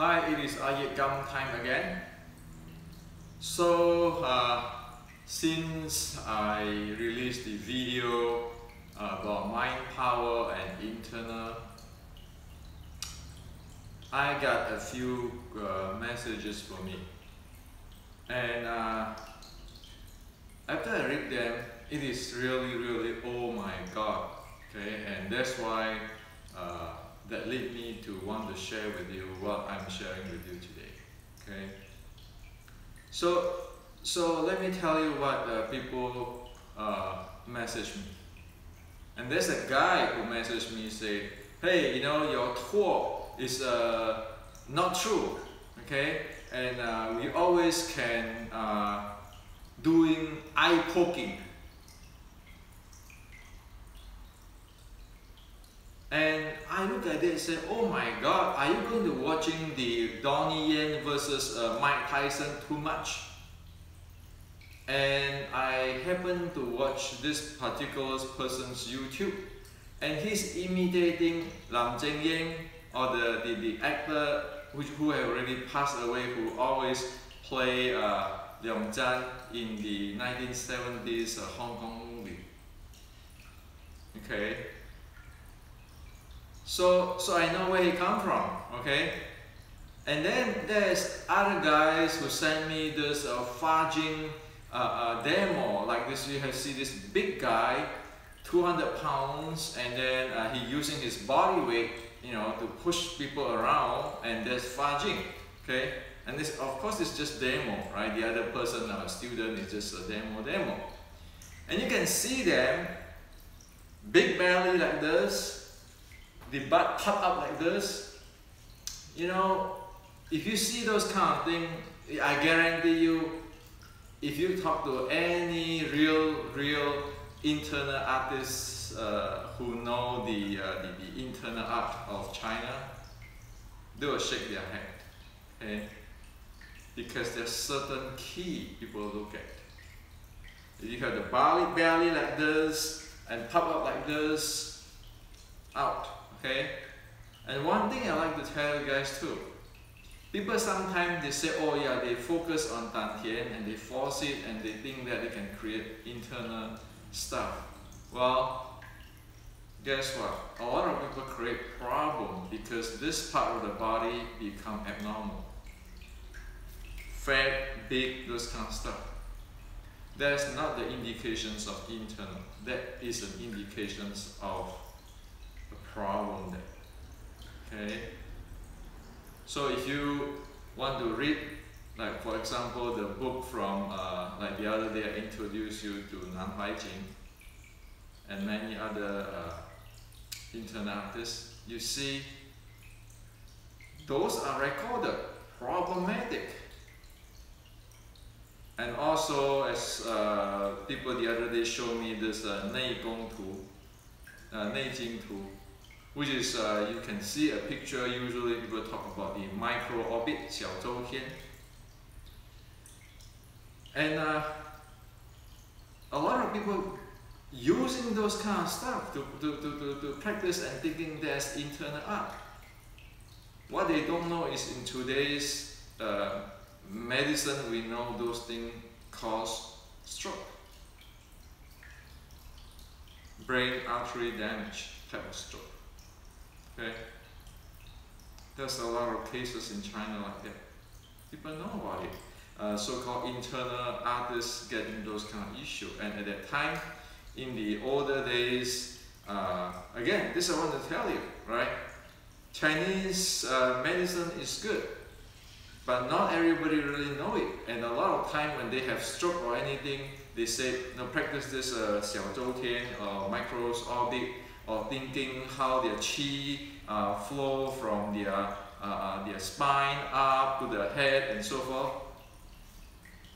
Hi, it is iYikKam time again. So, since I released the video about mind power and internal, I got a few messages for me. And after I read them, it is really, oh my God. Okay, and that's why that led me to want to share with you what I'm sharing with you today. Okay, so let me tell you what people message me. And there's a guy who messaged me say, hey, you know, your talk is not true. Okay, and we always can doing eye poking. And I look at it and say, oh my God, are you going to watching the Donnie Yen versus Mike Tyson too much? And I happen to watch this particular person's YouTube, and he's imitating Lam Zheng Yang, or the actor who have already passed away, who always play Leong Zhan in the 1970s Hong Kong movie. Okay. So I know where he come from, okay? And then there's other guys who send me this fudging demo, like this. You have see this big guy, 200 pounds, and then he using his body weight, you know, to push people around, and there's fudging, okay? And this, of course, it's just demo, right? The other person, student, is just a demo. And you can see them, big belly like this, the butt pop up like this. You know, if you see those kind of things, I guarantee you, if you talk to any real internal artists who know the internal art of China, they will shake their head, okay? Because there's certain key people look at. If you have the belly like this and pop up like this, out. Okay, and one thing I like to tell you guys too, people sometimes they say, oh yeah, they focus on Dantian and they force it and they think that they can create internal stuff. Well, guess what? A lot of people create problems because this part of the body become abnormal. Fat, big, those kind of stuff. That's not the indications of internal. That is an indications of problem there. Okay, so if you want to read, like for example, the book from like the other day I introduced you to Nan Huaijing and many other internal artists, you see those are recorded problematic. And also, as people the other day showed me this Neijing Tu, which is, you can see a picture. Usually people talk about the micro orbit, 小周天. And a lot of people using those kind of stuff to practice and thinking that's internal art. What they don't know is in today's medicine, we know those things cause stroke, brain artery damage type of stroke. Okay, there's a lot of cases in China like that. People know about it. So-called internal artists getting those kind of issues. And at that time, in the older days, again, this I want to tell you, right? Chinese medicine is good, but not everybody really know it. And a lot of time when they have stroke or anything, they say, no, practice this 小周天 or micros orbit, or thinking how their qi flow from their spine up to the head and so forth.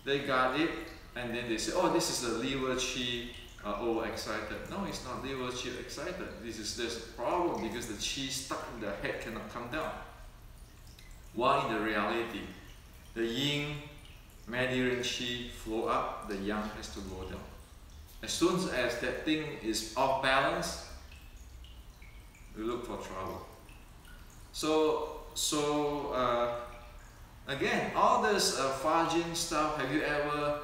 They got it, and then they say, oh, this is the liver qi overexcited. No, it's not liver qi excited. There's a problem because the qi stuck in the head cannot come down. While in the reality, the yin Mandarin qi flow up, the yang has to go down. As soon as that thing is off balance, we look for trouble. So again, all this fudging stuff, have you ever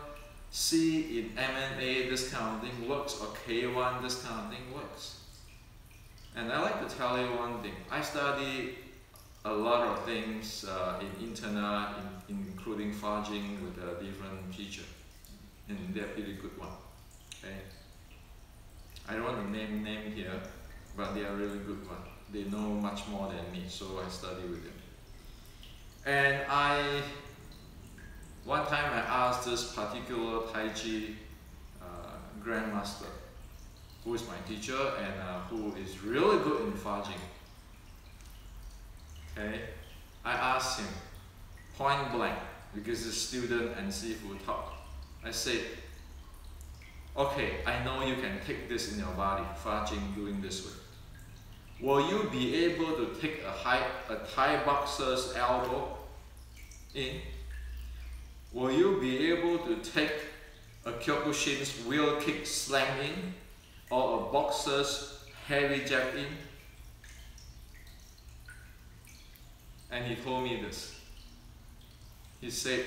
see in M&A this kind of thing works, or K1 this kind of thing works? And I like to tell you one thing. I study a lot of things in internet, including fudging with a different teacher, and they're pretty good one. Okay, I don't want to name here, but they are really good one. They know much more than me, so I study with them. And one time I asked this particular Tai Chi grandmaster, who is my teacher and who is really good in fudging. Okay, I asked him point blank, because it's student and seafood talk. I said, okay, I know you can take this in your body, fudging doing this way. Will you be able to take a Thai boxer's elbow in? Will you be able to take a Kyokushin's wheel kick slam in, or a boxer's heavy jab in? And he told me this. He said,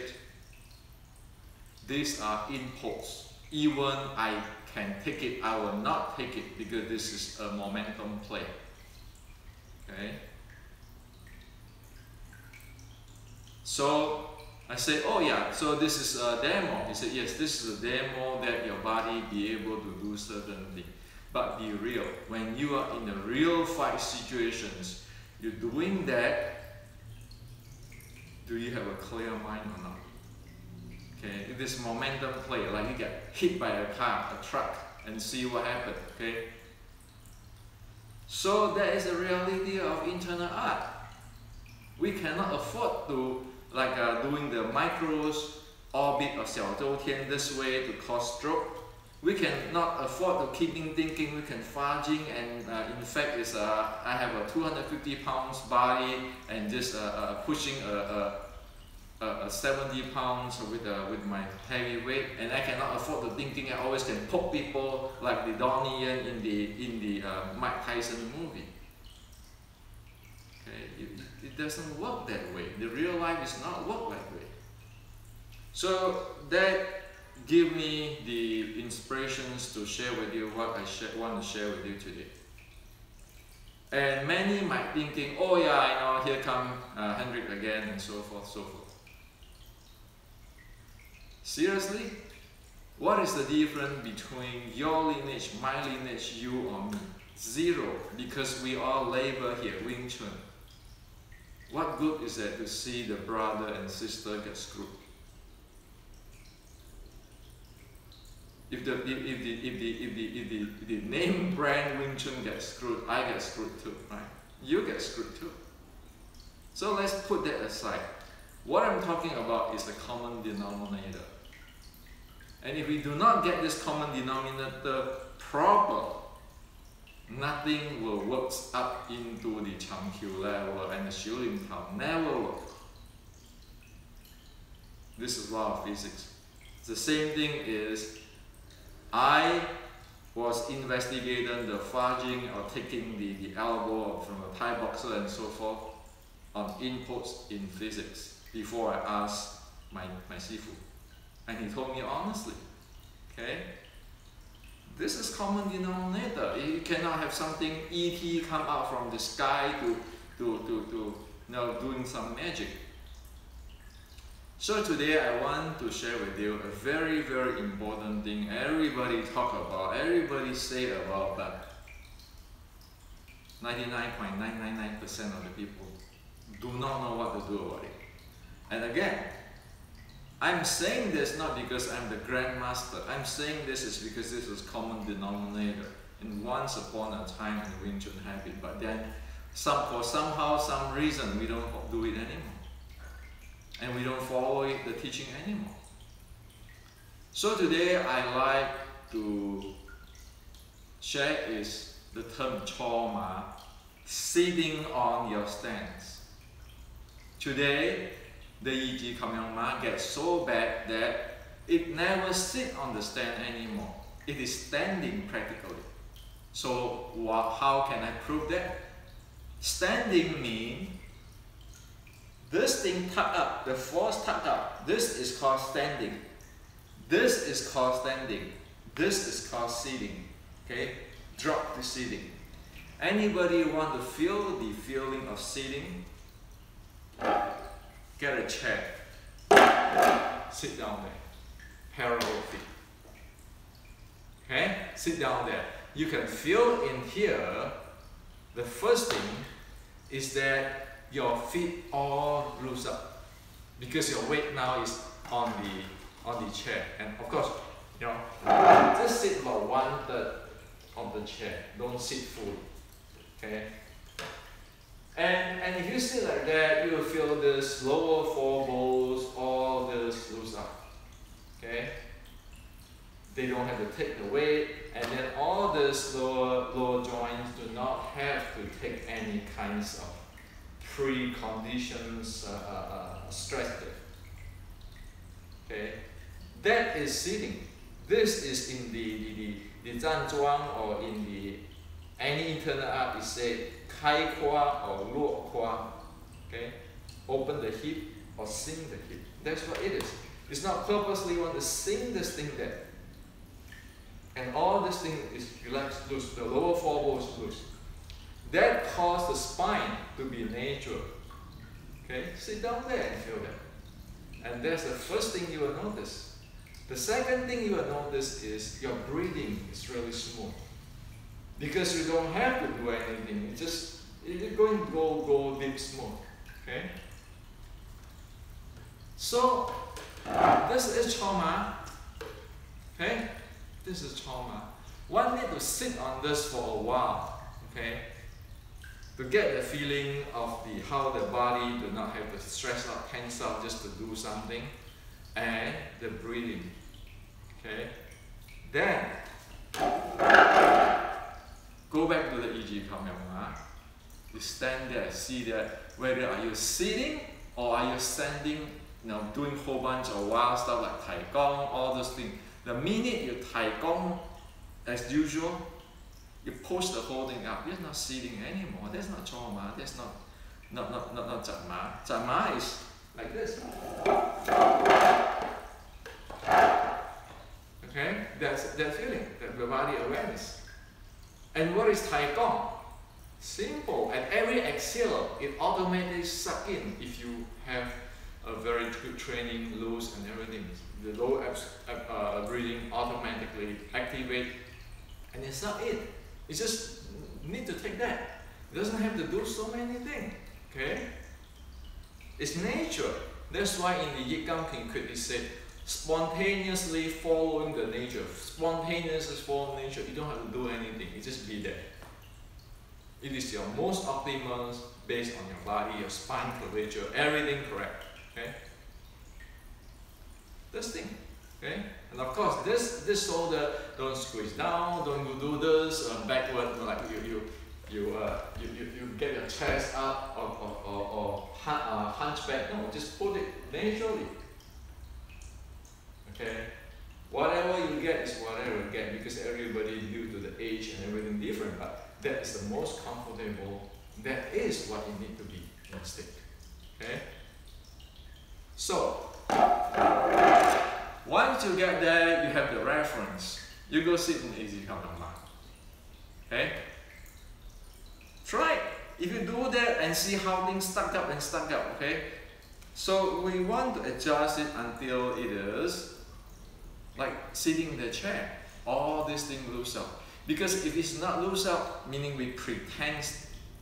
these are inputs. Even I can take it, I will not take it, because this is a momentum play. Okay? So I said, oh yeah, so this is a demo. He said, yes, this is a demo that your body be able to do certain things. But be real, when you are in the real fight situations, you're doing that, do you have a clear mind or not? Okay, this momentum play, like you get hit by a car, a truck, and see what happened, okay? So that is the reality of internal art. We cannot afford to, like doing the micros, orbit or 小周天 this way to cause stroke. We cannot afford to keeping thinking we can fudging, and in fact is I have a 250 pounds body and just pushing a 70 pounds with my heavy weight, and I cannot afford to thinking I always can poke people like the Donnie Yen in the Mike Tyson movie. Okay, it doesn't work that way. The real life is not work that way. So that give me the inspirations to share with you what I want to share with you today. And many might thinking, oh yeah, I know, here come Hendrik again, and so forth, so forth. Seriously? What is the difference between your lineage, my lineage, you or me? Zero, because we all labor here, Wing Chun. What good is it to see the brother and sister get screwed? If the name brand Wing Chun gets screwed, I get screwed too, right? You get screwed too. So let's put that aside. What I'm talking about is the common denominator. And if we do not get this common denominator proper, nothing will work up into the Changqiu level and the Shilin Tao. Never work. This is law of physics. The same thing is, I was investigating the fudging or taking the elbow from a Thai boxer and so forth on inputs in physics before I asked my sifu. And he told me honestly, okay, this is common denominator. You cannot have something ET come out from the sky to doing some magic. So today I want to share with you a very, very important thing everybody talk about, everybody say about, but 99.999% of the people do not know what to do about it. And again, I'm saying this not because I'm the grandmaster. I'm saying this is because this is common denominator. And once upon a time in the Wing Chun habit, but then for somehow, some reason, we don't do it anymore. And we don't follow the teaching anymore. So today I like to share is the term trauma, sitting on your stance. Today, the iYikKam gets so bad that it never sits on the stand anymore. It is standing practically. So how can I prove that? Standing means this thing tucked up, the force tucked up, this is called standing. This is called standing. This is called sitting. Okay? Drop to sitting. Anybody want to feel the feeling of sitting? Get a chair. Sit down there. Parallel feet. Okay? Sit down there. You can feel in here, the first thing is that your feet all loose up. Because your weight now is on the chair. And of course, you know, just sit about 1/3 of the chair. Don't sit fully. Okay? And if you sit like that, you will feel this lower four bones, all this loose up. Okay? They don't have to take the weight, and then all this lower joints do not have to take any kinds of preconditions stress. Okay? That is sitting. This is in the 站桩 or in the any internal art is said 开胯 or 落胯. Okay? Open the hip or sink the hip. That's what it is. It's not purposely want to sink this thing there. And all this thing is relaxed, loose. The lower four bones loose. That causes the spine to be natural. Okay? Sit down there and feel that. And that's the first thing you will notice. The second thing you will notice is your breathing is really smooth. Because you don't have to do anything. It's going to go deep smooth. Okay? So, this is trauma. Okay? This is trauma. One need to sit on this for a while. Okay? To get the feeling of how the body do not have to stress out, tense out just to do something. And the breathing. Okay? Then, go back to the iYikKam. You stand there, see that whether are you sitting or are you standing, you know, doing whole bunch of wild stuff like Tai Gong, all those things. The minute you Tai Gong, as usual, you push the whole thing up. You're not sitting anymore. That's not trauma. That's not Zatma. Zatma is like this. Okay, that's that feeling, the body awareness. And what is Tai Gong? Simple. At every exhale, it automatically sucks in if you have a very good training, loose and everything. The low breathing automatically activate, and it's not it. You just need to take that. It doesn't have to do so many things. Okay? It's nature. That's why in the iYikKam King it said, spontaneously following the nature. Spontaneously following nature. You don't have to do anything. You just be there. It is your most optimal based on your body, your spine curvature, everything correct. Okay? This thing. Okay? And of course, this shoulder don't squeeze down, don't do this backward like you get your chest up or hunchback. No, just put it naturally. Okay? Whatever you get is whatever you get because everybody due to the age and everything different, but that is the most comfortable. That is what you need to be in stick. Okay? So, once you get there, you have the reference. You go sit in iYikKam. Okay? Try. If you do that and see how things stuck up, okay? So we want to adjust it until it is like sitting in the chair. All these things loose up. Because if it's not loose up, meaning we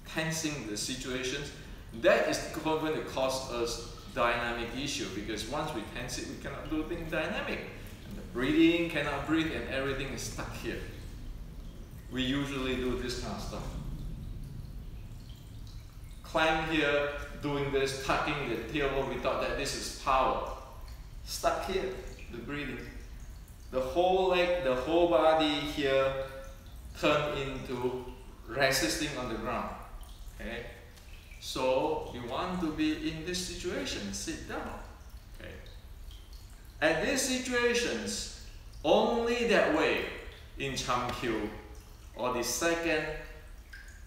tensing the situations, that is going to cause us dynamic issue, because once we tense it, we cannot do things dynamic. And the breathing cannot breathe and everything is stuck here. We usually do this kind of stuff. Climb here, doing this, tucking the tailbone, we thought that this is power. Stuck here, the breathing. The whole leg, the whole body here turn into resisting on the ground. Okay? So you want to be in this situation, sit down. Okay. At these situations, only that way in Chamkyu or the second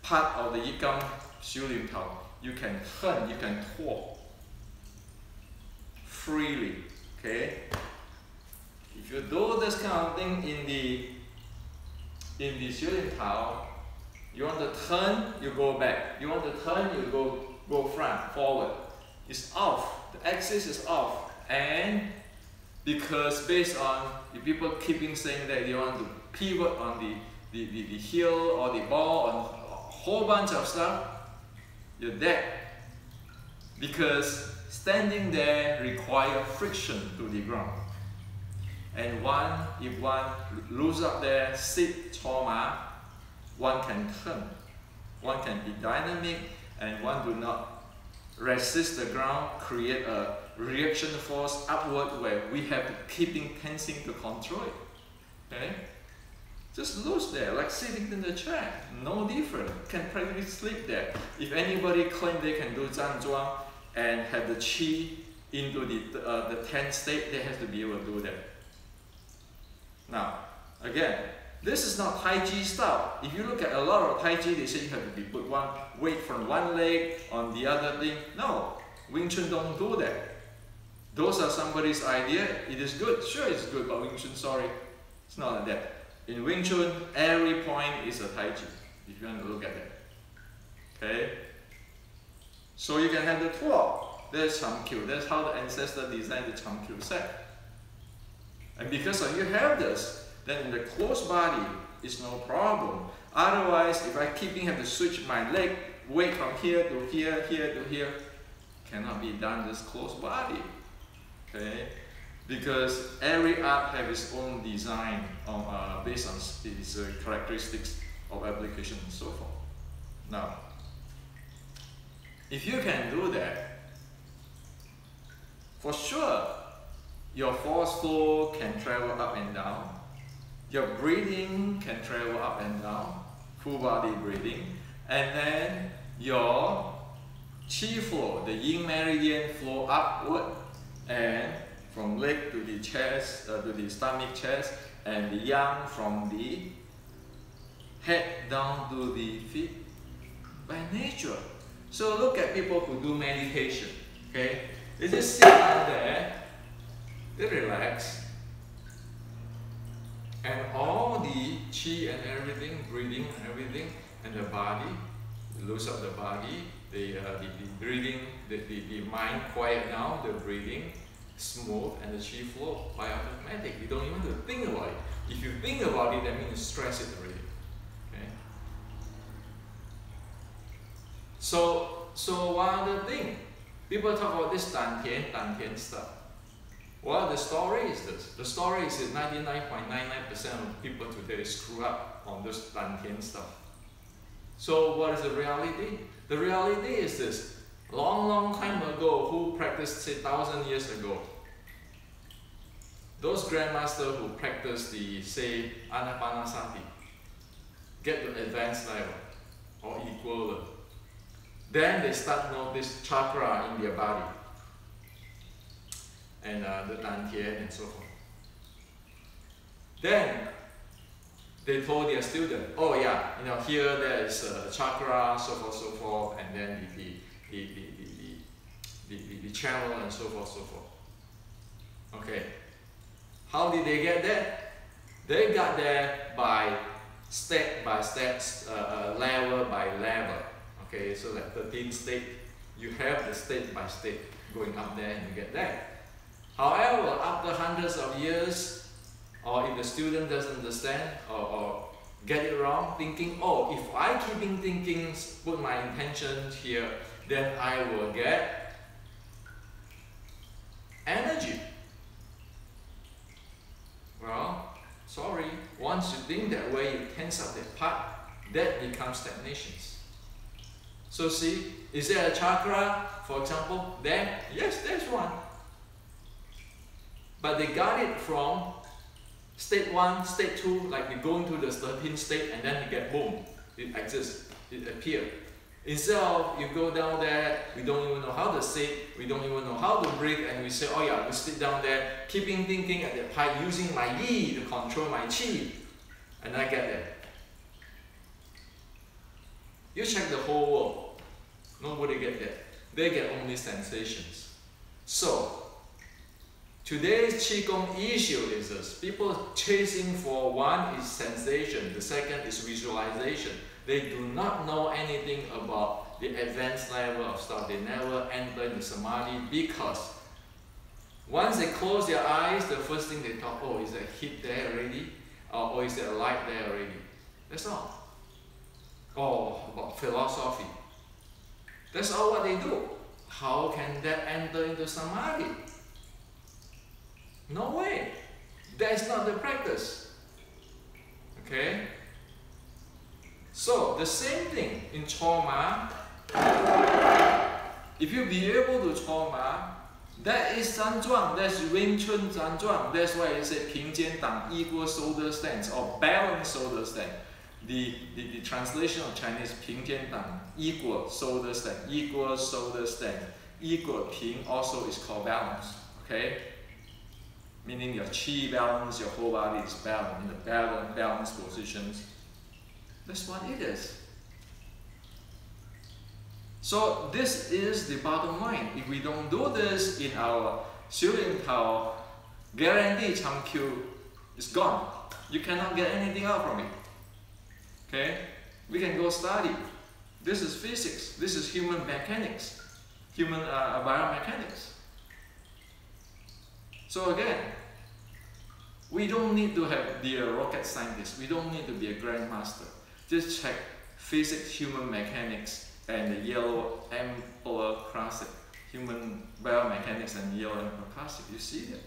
part of the iYikKam 修炼头, you can turn, you can twirl. freely. Okay? If you do this kind of thing in the shooting tower, you want to turn, you go back. You want to turn, you go front, forward. It's off. The axis is off. And because based on the people keeping saying that they want to pivot on the heel or the ball, on a whole bunch of stuff, you're dead. Because standing there requires friction to the ground. And if one lose up there, sit trauma, one can turn. One can be dynamic, and one do not resist the ground, create a reaction force upward where we have to keeping tensing to control it. Okay? Just lose there, like sitting in the chair. No different. Can practically sleep there. If anybody claim they can do zhan zhuang and have the qi into the tense state, they have to be able to do that. Now, again, this is not Tai Chi style. If you look at a lot of Tai Chi, they say you have to be put one weight from one leg on the other thing. No, Wing Chun don't do that. Those are somebody's idea. It is good, sure it's good, but Wing Chun, sorry, it's not like that. In Wing Chun, every point is a Tai Chi, if you want to look at that. Okay? So you can have the 12. There's Cham Kyu. That's how the ancestor designed the Cham Kyu set. And because of you have this, then in the closed body, it's no problem. Otherwise, if I have to switch my leg, weight from here to here, here to here, cannot be done this closed body. Okay? Because every art has its own design based on its characteristics of application and so forth. Now, if you can do that, for sure, your force flow can travel up and down. Your breathing can travel up and down, full body breathing. And then your qi flow, the yin meridian flow upward and from leg to the chest, to the stomach chest, and the yang from the head down to the feet by nature. So look at people who do meditation, okay? They just sit down there, they relax, and all the qi and everything, breathing and everything, and the body, loose up the body, the breathing, the mind quiet down, the breathing, smooth, and the qi flow by automatic. You don't even have to think about it. If you think about it, that means you stress it already. Okay? So one other thing, people talk about this Dan Tian stuff. Well, the story is this. The story is that 99.99% of people today screw up on this Dan Tian stuff. So what is the reality? The reality is this. Long time ago, who practiced, say, 1,000 years ago, those grandmasters who practiced the, say, Anapanasati, get to advanced level or equal level. Then they start to notice chakra in their body and the dantian and so forth. Then they told their student, oh yeah, here there is a chakra, so forth, and then the channel and so forth. Okay, how did they get there? They got there by step by step, level by level. Okay, so like 13 state, you have the state by state going up there and you get there. However, after hundreds of years, or if the student doesn't understand or get it wrong, thinking, oh, if I keeping thinking, put my intention here, then I will get energy. Well, sorry, once you think that way, you tense up that part, that becomes stagnations. So see, is there a chakra, for example, there? Yes, there's one. But they got it from state 1, state 2, like you go into the 13th state and then you get boom, it exists, it appears. Instead of you go down there, we don't even know how to sit, we don't even know how to breathe, and we say, oh yeah, we sit down there, keeping thinking at that height, using my yi to control my qi, and I get there. You check the whole world, nobody get that. They get only sensations. So, Today's Qigong issue is this. People chasing for one is sensation, the second is visualization. They do not know anything about the advanced level of stuff. They never enter into samadhi because once they close their eyes, the first thing they thought, oh, is there heat there already? Or is there light there already? That's all. Or about philosophy. That's all what they do. How can that enter into samadhi? No way. That is not the practice. Okay? So, the same thing in Choma. If you be able to Choma, that is Zanzhuang, that's Wing Chun Zanzhuang. That's why it says Ping Jian Dang, equal shoulder stance, or balanced shoulder stance. The translation of Chinese Ping Jian Dang, equal shoulder stance, equal shoulder stance, equal Ping also is called balance. Okay? Meaning your chi balance, your whole body is balanced in the balanced positions. That's what it is. So this is the bottom line. If we don't do this in our Xiulin Tao, guarantee Changqiu is gone. You cannot get anything out from it. Okay? We can go study. This is physics. This is human mechanics. Human biomechanics. So again, we don't need to be a rocket scientist. We don't need to be a grandmaster. Just check physics, human mechanics, and the yellow emperor classic. Human biomechanics and yellow emperor classic. You see that?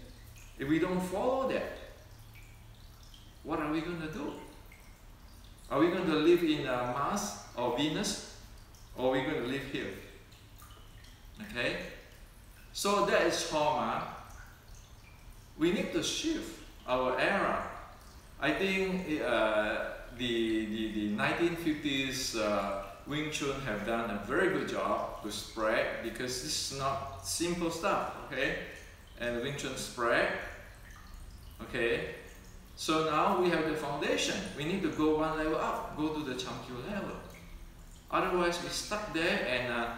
If we don't follow that, what are we going to do? Are we going to live in Mars or Venus? Or are we going to live here? Okay? So that is trauma. We need to shift our era. I think the 1950s Wing Chun have done a very good job to spread, because this is not simple stuff, okay? And Wing Chun spread, okay? So now we have the foundation. We need to go one level up, go to the Changqiu level. Otherwise, we stuck there, and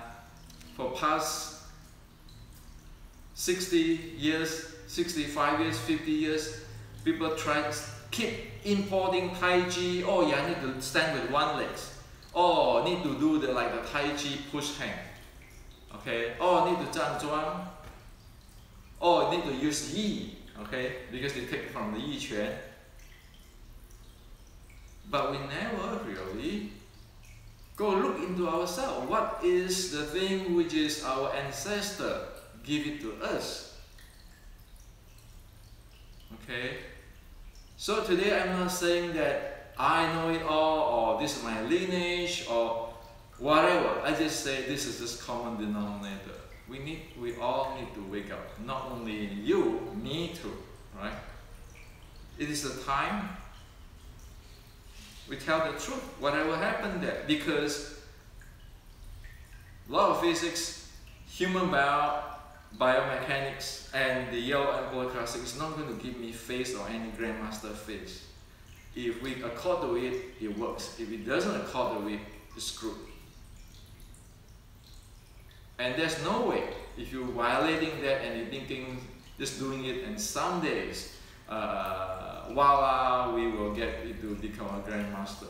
for past 60 years, 65 years, 50 years, people try to keep importing Tai Chi. Oh yeah, I need to stand with one leg. Oh, need to do the Tai Chi push hand. Okay. Oh, need to Zhan Zhuang. Oh, need to use Yi. Okay, because they take from the Yi Quan. But we never really go look into ourselves. What is the thing which is our ancestor give it to us? Okay. So today I'm not saying that I know it all, or this is my lineage, or whatever. I just say this is just common denominator. We all need to wake up. Not only you, me too, right? It is the time we tell the truth, whatever happened there. Because law of physics, human biomechanics, and the yellow emperor classic is not going to give me face or any grandmaster face. If we accord to it, it works. If it doesn't accord to it, it's screwed. And there's no way, if you're violating that and you're thinking just doing it, and some days, voila, we will get it to become a grandmaster.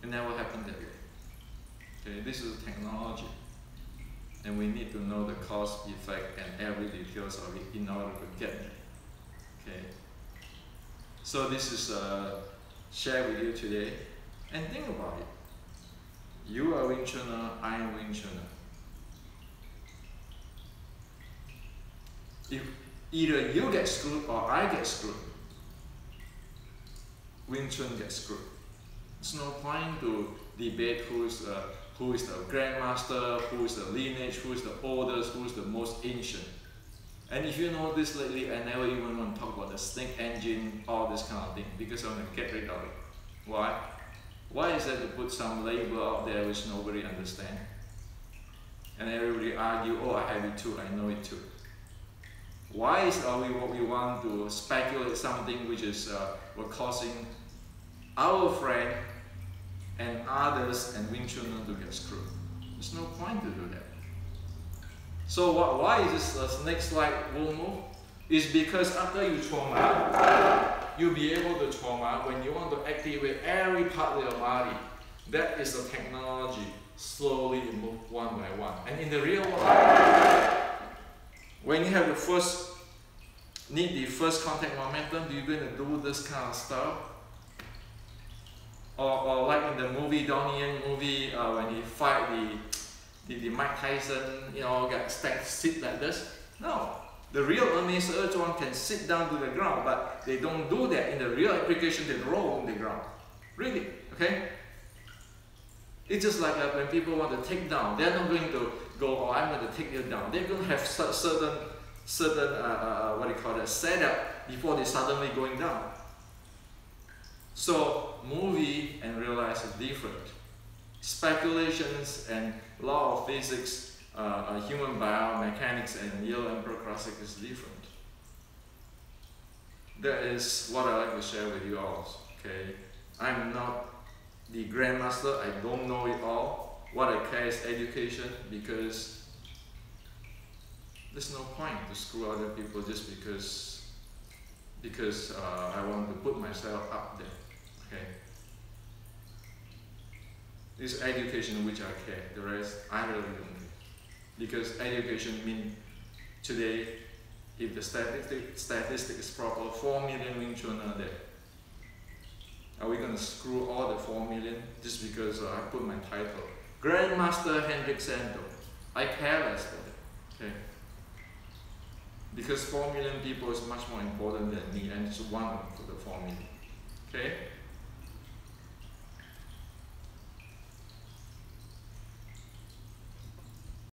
It never happened that way. Okay, this is technology. And we need to know the cause, effect, and every details of it in order to get there. Okay. So this is shared with you today. And think about it. You are Wing Chuner, I am Wing Chuner. If either you get screwed or I get screwed, Wing Chun gets screwed. There's no point to debate who is the grandmaster, who is the lineage, who is the oldest, who is the most ancient. And if you know this lately, I never even want to talk about the snake engine, all this kind of thing, because I want to get rid of it. Why? Why is that to put some label out there which nobody understands? And everybody argue, oh, I have it too, I know it too. Why is we want to speculate something which is we're causing our friend and others and Wing Chun to get screwed? There's no point to do that. So why is this next slide won't move? It's because after you trauma, you'll be able to trauma when you want to activate every part of your body. That is the technology. Slowly move one by one. And in the real world, when you have need the first contact momentum, you're going to do this kind of stuff. Or like in the movie, Donnie Yen movie, when he fight the Mike Tyson, you know, sit like this. No. The real Hermes Erzuan can sit down to the ground, but they don't do that. In the real application, they roll on the ground. Really, okay? It's just like when people want to take down, they're not going to go, oh, I'm going to take you down. They're going to have certain what do you call it, setup before they suddenly going down. So movie and real life is different. Speculations and law of physics, human biomechanics and Yale Emperor Classic is different. That is what I like to share with you all. Okay, I'm not the grandmaster. I don't know it all. What I care is education, because there's no point to screw other people just because I want to put myself up there. Okay. It's education which I care. The rest I really don't care. Because education means today, if the statistic is proper, 4 million Wing Chun are there. Are we going to screw all the 4 million just because I put my title? Grandmaster Hendrik Sando. I care less for that. Okay. Because 4 million people is much more important than me, and it's one for the 4 million. Okay?